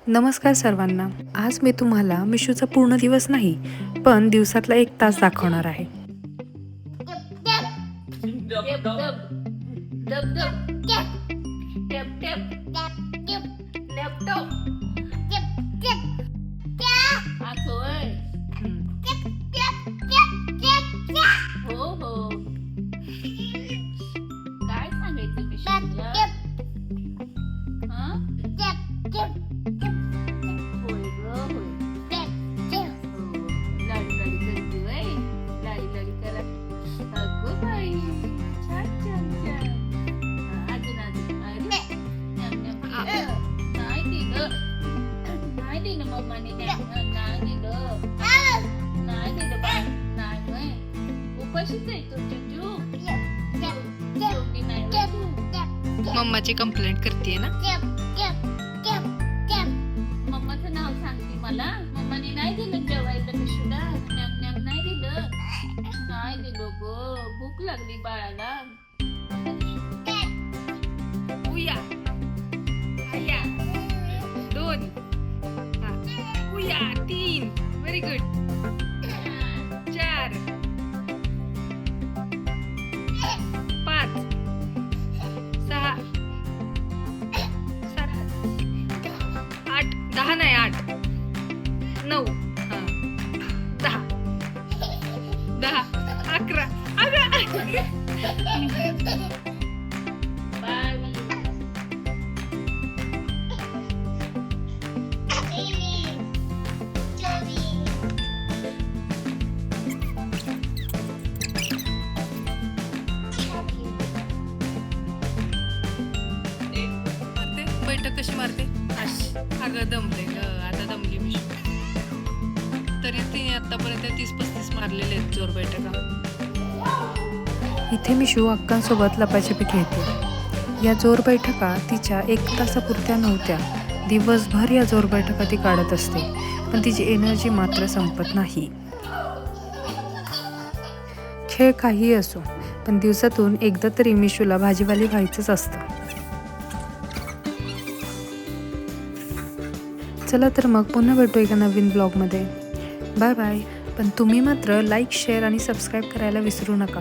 नमस्कार सर्वांना. आज मी तुम्हाला मिशूचा पूर्ण दिवस नाही, पण दिवसातला 1 तास दाखवणार आहे. काय सांगायचं मिशूला? होय ग होय. लाडी लाडी करते वय. लाडी लाडी करा. अगं बाई, छान छान छान. अजून अजून. अरे नम नम दिलं. नाही दिलं. नाही दिलं मम्माने. नाही दिलं. नाही दिलं बाळ. नाही वय. उपाशीच आहे तू चुचू. जेवली नाही वय तू. मम्माची कंप्लेंट करते ना. मम्माचं नाव सांगते मला. मम्माने नाही दिलं जेवायला मिशूला. नम नम नाही दिलं. नाही दिलं ग. भूक लागली बाळाला. उया आया 2 उया 3 व्हेरी गुड 4 5 6 7 8 10 नाही 8 9 10 11 बैठक कशी मारते अगं दमले ग. आता दमली मी. तरी ती आतापर्यंत 30-35 मारलेले आहेत जोर बैठका. इथे मिशू अक्कांसोबत लपाछपी खेळते. या जोर बैठका तिच्या 1 तासापुरत्या नव्हत्या. दिवसभर या जोर बैठका ती काढत असते, पण तिची एनर्जी मात्र संपत नाही. खेळ काही असो, पण दिवसातून एकदा तरी मिशूला भाजीवाली व्हायचंच असतं. चला तर मग पुन्हा भेटू एका नवीन ब्लॉगमध्ये. Bye bye. पण तुम्ही मात्र लाईक, शेअर आणि सबस्क्राईब करायला विसरू नका.